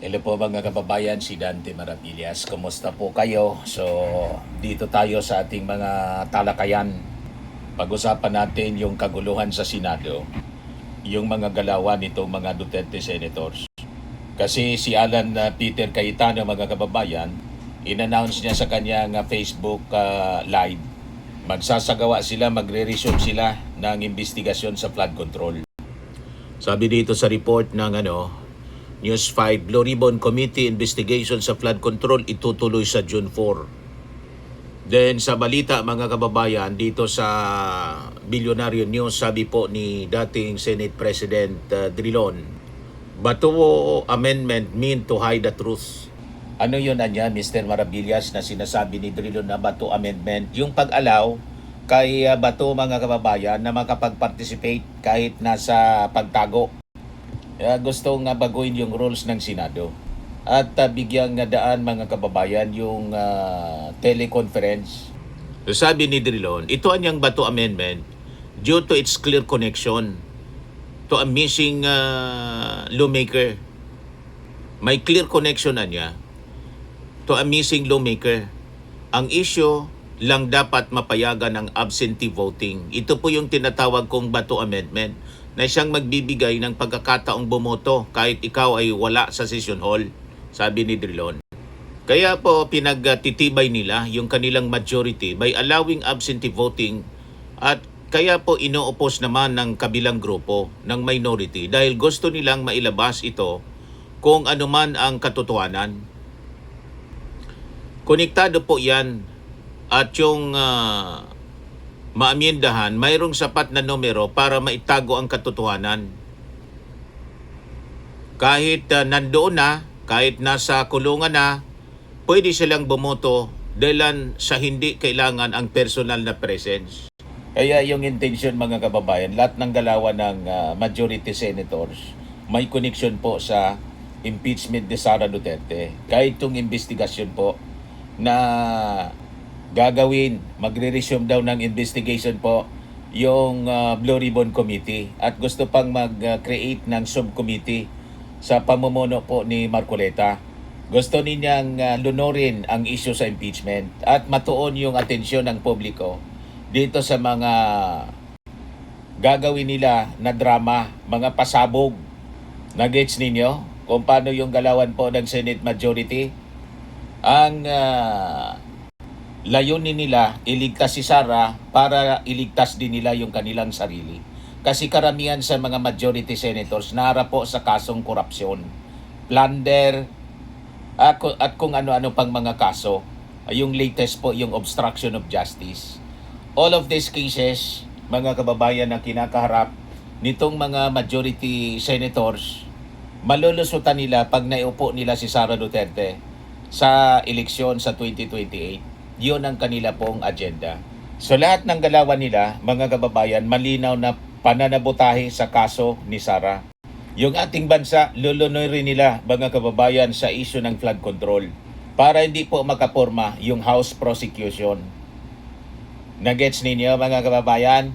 Hello po mga kababayan, si Dante Maravillas. Kumusta po kayo? So, dito tayo sa ating mga talakayan. Pag-usapan natin yung kaguluhan sa Senado, yung mga galawan nitong mga Duterte Senators. Kasi si Alan Peter Cayetano, mga kababayan, in-announce niya sa kanyang Facebook live, magsasagawa sila, magre-resume sila ng investigasyon sa flood control. Sabi dito sa report ng News 5, Blue Ribbon Committee investigation sa flood control itutuloy sa June 4. Then sa balita mga kababayan, dito sa Billionaire News, sabi po ni dating Senate President Drilon, Bato amendment mean to hide the truth. Ano yun anya, Mr. Maravillas, na sinasabi ni Drilon na Bato amendment? Yung pag-allow kay Bato mga kababayan na makapag-participate kahit nasa pagtago. Gusto nga baguhin yung rules ng Senado at bigyang daan mga kababayan yung teleconference. So, sabi ni Drilon, ito anyang Bato Amendment due to its clear connection to a missing lawmaker. May clear connection na niya to a missing lawmaker. Ang issue lang dapat mapayagan ng absentee voting. Ito po yung tinatawag kong Bato Amendment na siyang magbibigay ng pagkakataong bumoto kahit ikaw ay wala sa session hall, sabi ni Drilon. Kaya po pinagtitibay nila yung kanilang majority by allowing absentee voting at kaya po ino-oppose naman ng kabilang grupo ng minority dahil gusto nilang mailabas ito kung anuman ang katotohanan. Konektado po yan at yung maamyendahan, mayroong sapat na numero para maitago ang katotohanan. Kahit nandoon na, kahit nasa kulungan na, pwede silang bumoto dahil sa hindi kailangan ang personal na presence. Kaya yung intention mga kababayan, lahat ng galawan ng majority senators may connection po sa impeachment ni Sara Duterte. Kahit itong investigasyon po na gagawin, magre-resume daw ng investigation po yung Blue Ribbon Committee at gusto pang mag-create ng subcommittee sa pamumuno po ni Marcoleta. Gusto ninyang lunurin ang issue sa impeachment at matuon yung atensyon ng publiko dito sa mga gagawin nila na drama, mga pasabog. Na-gets ninyo kung paano yung galawan po ng Senate majority? Ang layunin nila, iligtas si Sara para iligtas din nila yung kanilang sarili. Kasi karamihan sa mga majority senators naharap po sa kasong korupsyon, plunder, at kung ano-ano pang mga kaso. Yung latest po, yung obstruction of justice. All of these cases, mga kababayan na kinakaharap nitong mga majority senators, malulusutan nila pag naiupo nila si Sara Duterte sa eleksyon sa 2028. Yun ang kanila pong agenda. So lahat ng galawan nila, mga kababayan, malinaw na pananabutahe sa kaso ni Sara. Yung ating bansa, lulunurin nila, mga kababayan, sa issue ng flood control para hindi po makaporma yung House prosecution. Nagets ninyo, mga kababayan?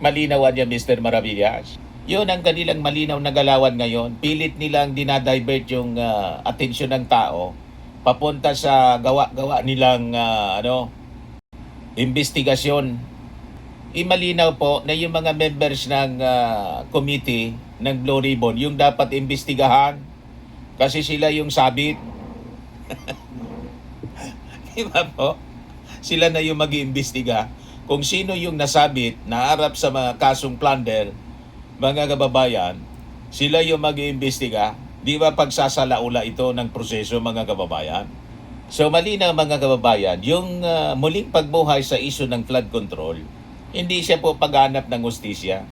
Malinawan niya, Mr. Maravillas. Yun ang kanilang malinaw na galawan ngayon. Pilit nilang dinadivert yung atensyon ng tao papunta sa gawa-gawa nilang investigasyon. Imalinaw po na yung mga members ng committee ng Blue Ribbon, yung dapat imbestigahan kasi sila yung sabit. Diba po? Sila na yung mag-iimbestiga. Kung sino yung nasabit, naharap sa mga kasong plunder, mga kababayan, sila yung mag-iimbestiga. Di ba pagsasalaula ito ng proseso, mga kababayan? So malinaw, mga kababayan, yung muling pagbuhay sa issue ng flood control, hindi siya po paghanap ng hustisya,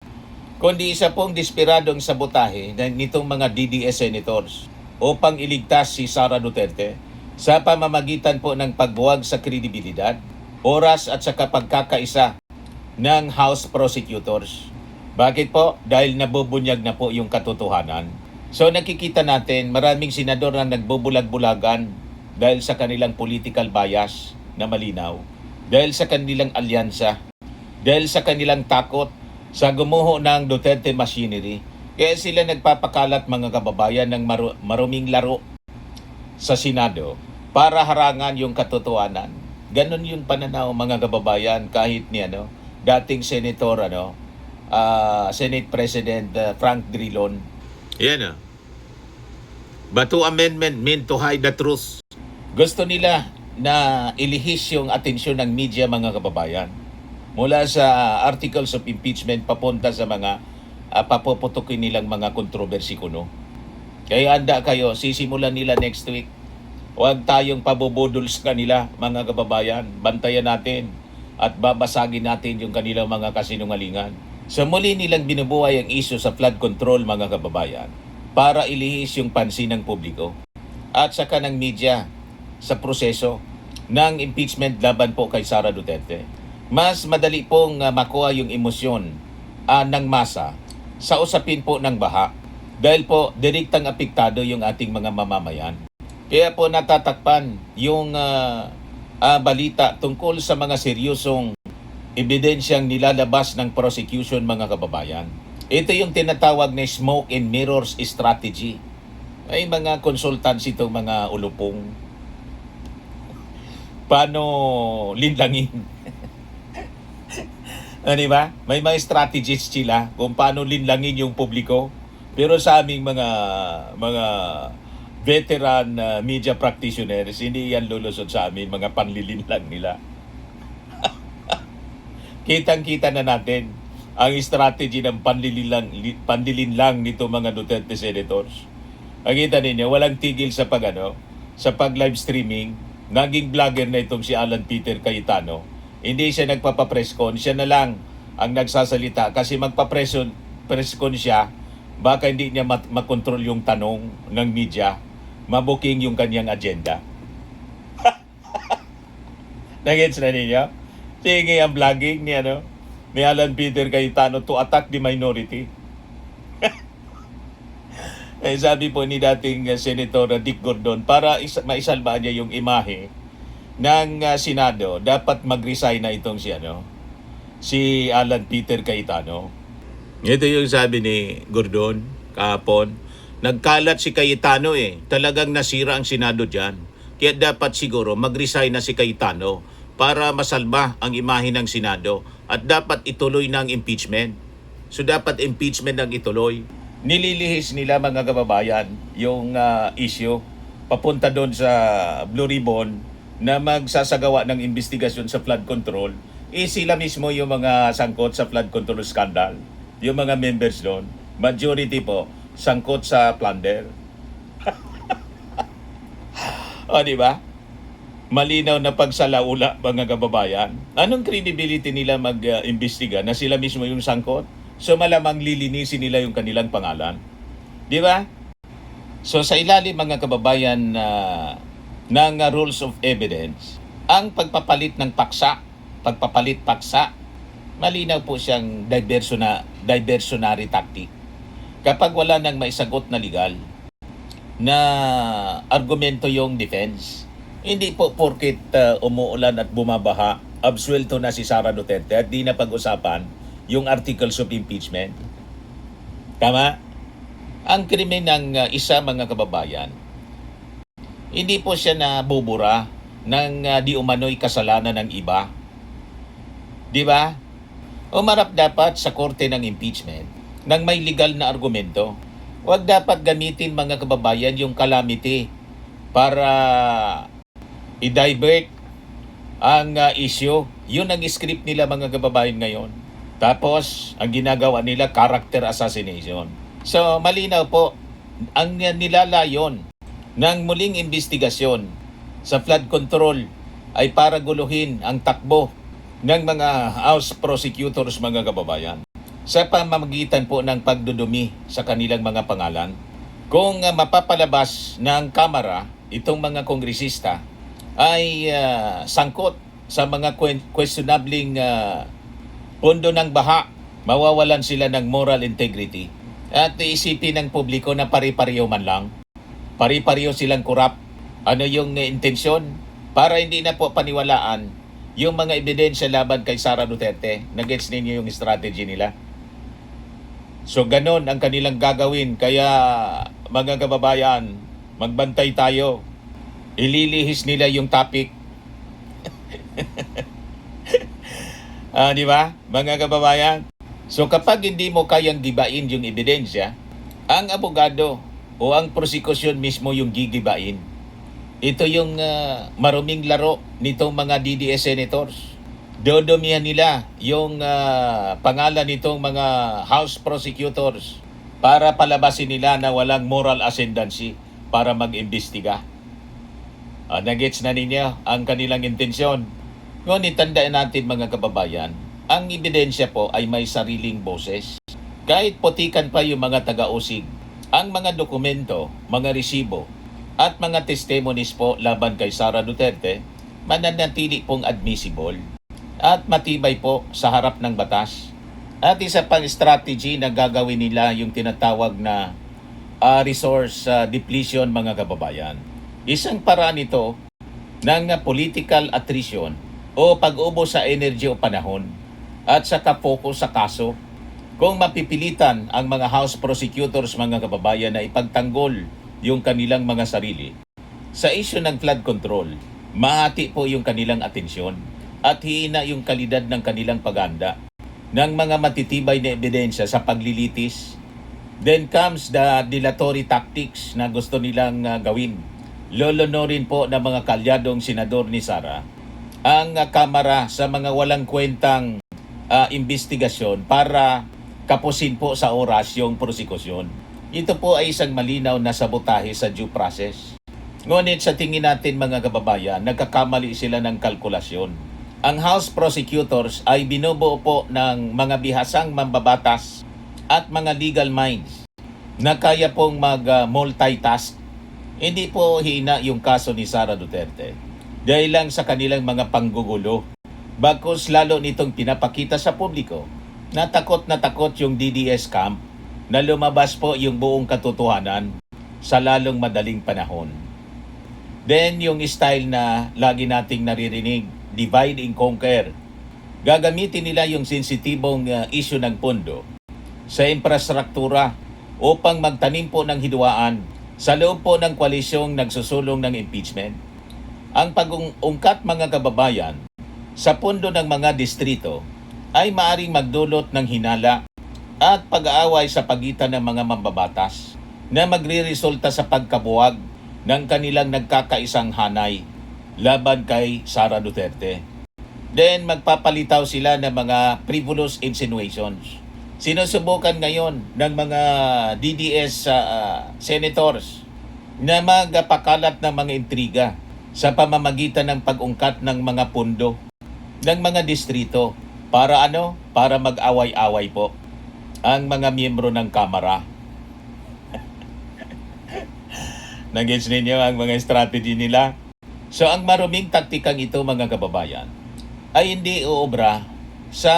kundi isa pong desperadong sabotahe nitong mga DDS senators upang iligtas si Sara Duterte sa pamamagitan po ng pagbuwag sa kredibilidad, oras at sa pagkakaisa ng House prosecutors. Bakit po? Dahil nabubunyag na po yung katotohanan. So nakikita natin maraming senador na nagbubulag-bulagan dahil sa kanilang political bias na malinaw, dahil sa kanilang alyansa, dahil sa kanilang takot sa gumuho ng Duterte machinery. Kaya sila nagpapakalat, mga kababayan, ng maruming laro sa Senado para harangan yung katotohanan. Ganon yung pananaw mga kababayan kahit ni dating Senator Senate President Frank Drilon. Yan Bato Amendment meant to hide the truth. Gusto nila na ilihis yung atensyon ng media mga kababayan mula sa articles of impeachment papunta sa mga papuputukin nilang mga kontrobersy kuno. Kaya handa kayo, sisimulan nila next week. Huwag tayong pabubudol sa kanila mga kababayan. Bantayan natin at babasagin natin yung kanilang mga kasinungalingan. So muli nilang binubuhay ang issue sa flood control mga kababayan para ilihis yung pansin ng publiko at saka ng media sa proseso ng impeachment laban po kay Sara Duterte. Mas madali pong makuha yung emosyon ng masa sa usapin po ng baha dahil po direktang apektado yung ating mga mamamayan. Kaya po natatakpan yung balita tungkol sa mga seryosong ebidensyang nilalabas ng prosecution mga kababayan. Ito yung tinatawag na smoke and mirrors strategy. Ay mga consultants itong mga ulupong. Paano linlangin? Diba? May mga strategies sila kung paano linlangin yung publiko. Pero sa aming mga veteran media practitioners, hindi yan lulusot sa amin, mga panlilinlang nila. Kitang-kita na natin ang strategy ng panlilinlang nito mga Duterte senators. Nakita ninyo, walang tigil sa pag live streaming. Naging vlogger na itong si Alan Peter Cayetano. Hindi siya nagpapa-press con, siya na lang ang nagsasalita kasi magpa-press con siya, baka hindi niya makontrol yung tanong ng media, mabuking yung kanyang agenda. Nagets na ninyo? Sige ang vlogging ni Alan Peter Cayetano to attack the minority. Sabi po ni dating Senator Dick Gordon, para maisalba niya yung imahe ng Senado, dapat mag-resign na itong si Alan Peter Cayetano. Ito yung sabi ni Gordon kahapon. Nagkalat si Cayetano talagang nasira ang Senado dyan. Kaya dapat siguro mag-resign na si Cayetano para masalba ang imahe ng Senado at dapat ituloy ng impeachment. So dapat impeachment ang ituloy. Nililihis nila mga kababayan yung issue papunta doon sa Blue Ribbon na magsasagawa ng investigasyon sa flood control. Sila mismo yung mga sangkot sa flood control scandal. Yung mga members doon, majority po, sangkot sa plunder. O, di ba? Malinaw na pagsalaula mga kababayan. Anong credibility nila mag-imbestiga na sila mismo yung sangkot? So malamang lilinisin nila yung kanilang pangalan. Di ba? So sa ilalim mga kababayan ng rules of evidence, ang pagpapalit ng paksa, malinaw po siyang diversionary tactic. Kapag wala nang maisagot na legal na argumento yung defense, hindi po porket umuulan at bumabaha, absuelto na si Sara Duterte at di na pag-usapan yung articles of impeachment. Tama? Ang krimen ng isa mga kababayan, hindi po siya nabubura ng di umano'y kasalanan ng iba. Di ba? Umarap dapat sa korte ng impeachment ng may legal na argumento. Huwag dapat gamitin mga kababayan yung calamity para i-divert ang issue. Yun ang script nila mga kababayan ngayon. Tapos, ang ginagawa nila, character assassination. So, malinaw po, ang nilalayon ng muling investigasyon sa flood control ay para guluhin ang takbo ng mga House prosecutors mga kababayan sa pamamagitan po ng pagdudumi sa kanilang mga pangalan. Kung mapapalabas ng Kamara itong mga kongresista ay sangkot sa mga questionabling pondo ng baha, mawawalan sila ng moral integrity. At iisipin ng publiko na pari-pariyo man lang. Pari-pariyo silang kurap. Ano yung intensyon? Para hindi na po paniwalaan yung mga ebidensya laban kay Sara Duterte. Nagets ninyo yung strategy nila. So ganon ang kanilang gagawin. Kaya mga kababayan, magbantay tayo Ililihis nila yung topic. Di ba, mga kababayan? So kapag hindi mo kayang gibain yung ebidensya, ang abogado o ang prosekusyon mismo yung gigibain. Ito yung maruming laro nitong mga DDS senators. Dodomihan nila yung pangalan nitong mga House prosecutors para palabasin nila na walang moral ascendancy para mag-imbestiga. Nagets na ninyo ang kanilang intensyon. Ngunit tandaan natin mga kababayan, ang ebidensya po ay may sariling boses. Kahit putikan pa yung mga taga-usig, ang mga dokumento, mga resibo, at mga testimonies po laban kay Sara Duterte, mananatili pong admissible at matibay po sa harap ng batas. At isa pang strategy na gagawin nila yung tinatawag na resource depletion mga kababayan. Isang paraan ito ng political attrition o pag-ubos sa energy o panahon at sa focus sa kaso. Kung mapipilitan ang mga House prosecutors mga kababayan na ipagtanggol yung kanilang mga sarili sa issue ng flood control, mahati po yung kanilang atensyon at hihina yung kalidad ng kanilang paganda ng mga matitibay na ebidensya sa paglilitis. Then comes the dilatory tactics na gusto nilang gawin. Lolonorin po ng mga kalyadong senador ni Sara ang Kamara sa mga walang kwentang investigasyon para kapusin po sa oras yung prosekusyon. Ito po ay isang malinaw na sabotahe sa due process. Ngunit sa tingin natin mga kababayan, nagkakamali sila ng kalkulasyon. Ang House prosecutors ay binubuo po ng mga bihasang mambabatas at mga legal minds na kaya pong mag-multitask. Hindi po hina yung kaso ni Sara Duterte dahil lang sa kanilang mga panggugulo. Bagkus lalo nitong pinapakita sa publiko na takot yung DDS camp na lumabas po yung buong katotohanan sa lalong madaling panahon. Then yung style na lagi nating naririnig, divide and conquer. Gagamitin nila yung sensitibong issue ng pondo sa infrastruktura upang magtanim po ng hidwaan sa loob po ng koalisyong nagsusulong ng impeachment. Ang pag-ungkat mga kababayan sa pondo ng mga distrito ay maaring magdulot ng hinala at pag-aaway sa pagitan ng mga mambabatas na magre-resulta sa pagkabuwag ng kanilang nagkakaisang hanay laban kay Sara Duterte. Then magpapalitaw sila ng mga frivolous insinuations. Sinusubukan ngayon ng mga DDS senators na magpakalat ng mga intriga sa pamamagitan ng pag-ungkat ng mga pundo ng mga distrito para Para mag-away-away po ang mga miyembro ng Kamara. Nag-gets ninyo ang mga strategy nila? So ang maruming taktikang ito mga kababayan ay hindi uobra sa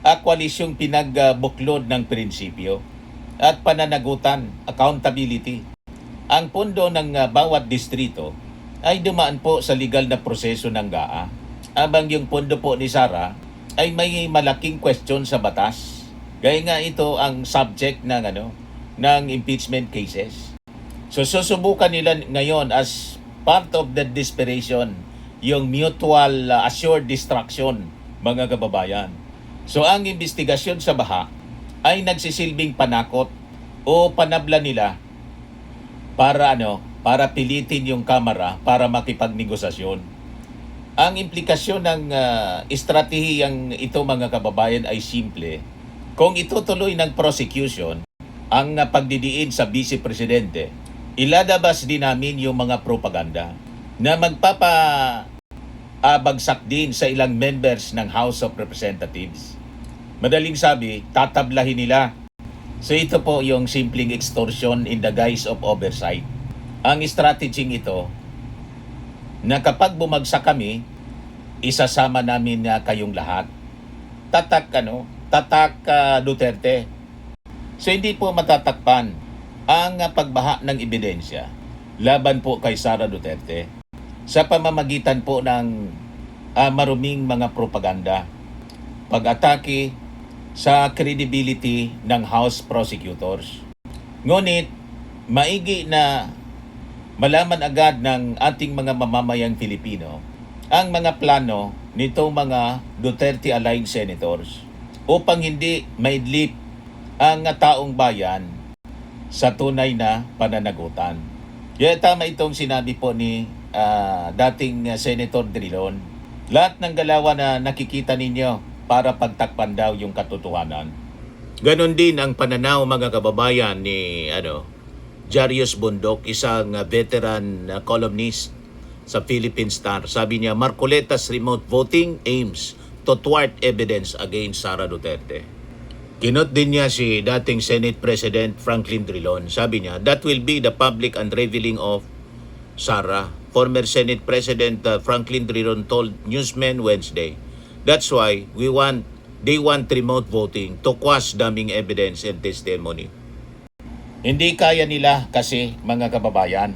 koalisyong pinagbuklod ng prinsipyo at pananagutan, accountability. Ang pondo ng bawat distrito ay dumaan po sa legal na proseso ng GAA, abang yung pondo po ni Sara ay may malaking question sa batas. Gaya nga ito ang subject ng impeachment cases. So susubukan nila ngayon as part of the desperation yung mutual assured destruction mga kababayan. So ang investigasyon sa baha ay nagsisilbing panakot o panabla nila para pilitin yung Kamara para makipagnegosasyon. Ang implikasyon ng estratehiyang ito mga kababayan ay simple. Kung itutuloy ng prosecution ang pagdidiin sa Vice Presidente, ilalabas din namin yung mga propaganda na bagsak din sa ilang members ng House of Representatives. Madaling sabi, tatablahin nila. So ito po yung simpleng extortion in the guise of oversight. Ang strategy ito na kapag bumagsak kami, isasama namin kayong lahat. Tatak Duterte. So hindi po matatakpan ang pagbaha ng ebidensya laban po kay Sara Duterte sa pamamagitan po ng maruming mga propaganda, pag-atake sa credibility ng House prosecutors. Ngunit maigi na malaman agad ng ating mga mamamayang Pilipino ang mga plano nitong mga Duterte-aligned senators upang hindi maidlip ang taong bayan sa tunay na pananagutan. Kaya tama itong sinabi po ni dating Senator Drilon. Lahat ng galawan na nakikita ninyo para pagtakpan daw yung katotohanan. Ganon din ang pananaw mga kababayan ni Jarius Bundok, isang veteran columnist sa Philippine Star. Sabi niya, Marcoleta's remote voting aims to thwart evidence against Sara Duterte. Kinot din niya si dating Senate President Franklin Drilon. Sabi niya, that will be the public unraveling of Sara. Former Senate President Franklin Drilon told newsmen Wednesday, that's why they want remote voting to quash damning evidence and testimony. Hindi kaya nila kasi mga kababayan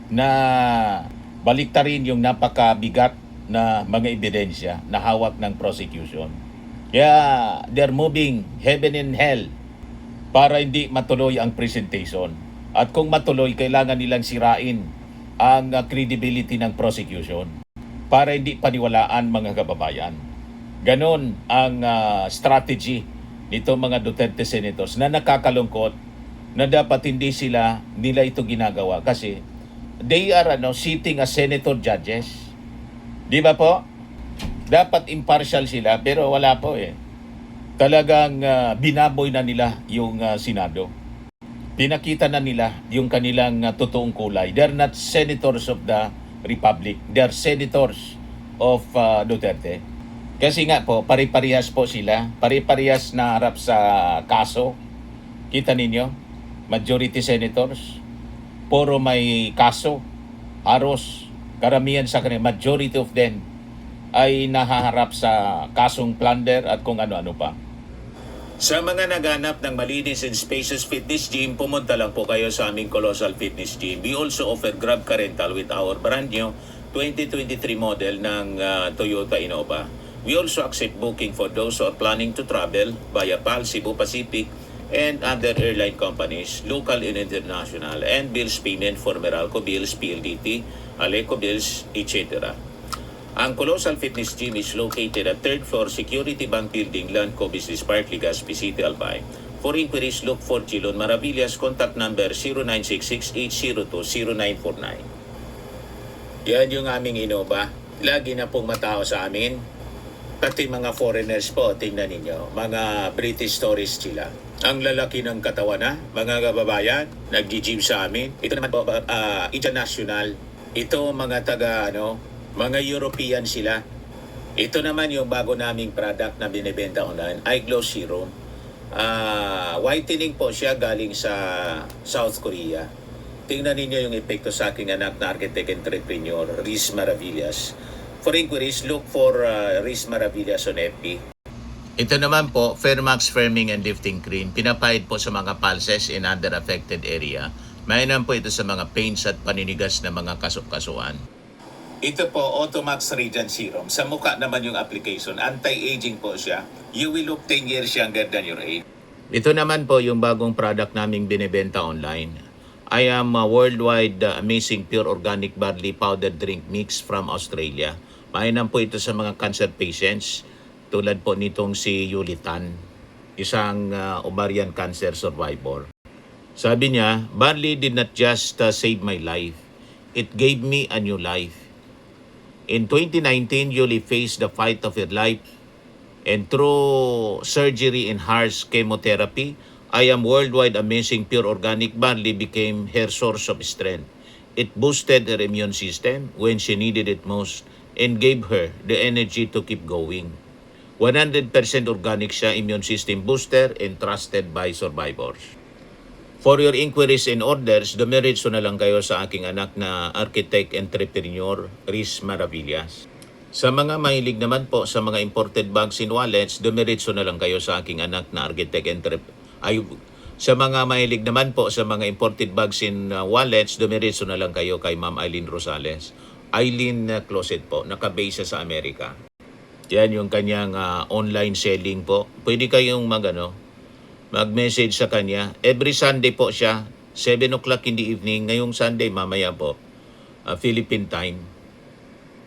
na baliktarin yung napakabigat na mga ebidensya na hawak ng prosecution. Kaya they're moving heaven and hell para hindi matuloy ang presentation. At kung matuloy, kailangan nilang sirain ang credibility ng prosecution para hindi paniwalaan mga kababayan. Ganon ang strategy nito mga Duterte senators na nakakalungkot na dapat hindi nila ito ginagawa kasi they are sitting as senator judges. Di ba po? Dapat impartial sila pero wala po eh. Talagang binaboy na nila yung Senado. Pinakita na nila yung kanilang totoong kulay. They're not senators of the Republic. They're senators of Duterte. Kasi nga po, pare-parehas po sila. Pare-parehas na harap sa kaso. Kita ninyo? Majority senators. Puro may kaso. Haros. Karamihan sa kanila. Majority of them ay nahaharap sa kasong plunder at kung ano-ano pa. Sa mga naghanap ng malinis and spacious fitness gym, pumunta lang po kayo sa aming Colossal Fitness Gym. We also offer Grab Car Rental with our brand new 2023 model ng Toyota Innova. We also accept booking for those who are planning to travel via PAL, Cebu Pacific, and other airline companies, local and international, and bills payment for Meralco Bills, PLDT, Aleco Bills, etc. Ang Colossal Fitness Gym is located at 3rd floor Security Bank Building, Landco Business Park, Legazpi City, Albay. For inquiries, look for Chilon Maravillas. Contact number 0966-802-0949. Yan yung aming Innova. Lagi na pong matao sa amin. Pati mga foreigners po, tingnan ninyo. Mga British tourists sila. Ang lalaki ng katawan na, mga kababayan, nag-gym sa amin. Ito naman po, international. Ito mga mga European sila. Ito naman yung bago naming product na binibenta online, iGlow Serum. Whitening po siya galing sa South Korea. Tingnan ninyo yung epekto sa aking anak na architect entrepreneur, Riz Maravillas. For inquiries, look for Riz Maravillas on FB. Ito naman po, Fairmax Firming and Lifting Cream. Pinapahid po sa mga pulses in other affected area. Mainam po ito sa mga pains at paninigas na mga kasukasuan. Ito po, Automax Radiant Serum. Sa mukha naman yung application. Anti-aging po siya. You will look 10 years younger than your age. Ito naman po yung bagong product naming binibenta online. I am a worldwide amazing pure organic barley powder drink mix from Australia. Mainam po ito sa mga cancer patients. Tulad po nitong si Yulitan, isang ovarian cancer survivor. Sabi niya, barley did not just save my life. It gave me a new life. In 2019, Yuli faced the fight of her life, and through surgery and harsh chemotherapy, I am worldwide amazing pure organic barley became her source of strength. It boosted her immune system when she needed it most and gave her the energy to keep going. 100% organic siya, immune system booster and trusted by survivors. For your inquiries and orders, dumiretso na lang kayo sa aking anak na architect entrepreneur, Riz Maravillas. Sa mga mahilig naman po sa mga imported bags and wallets, dumiretso na lang kayo sa aking anak na architect sa mga mahilig naman po sa mga imported bags and wallets, dumiretso na lang kayo kay Ma'am Eileen Rosales. Eileen Closet po, nakabase sa Amerika. Yan yung kanyang online selling po. Pwede kayong mag-message sa kanya. Every Sunday po siya, 7 o'clock in the evening, ngayong Sunday, mamaya po, Philippine time.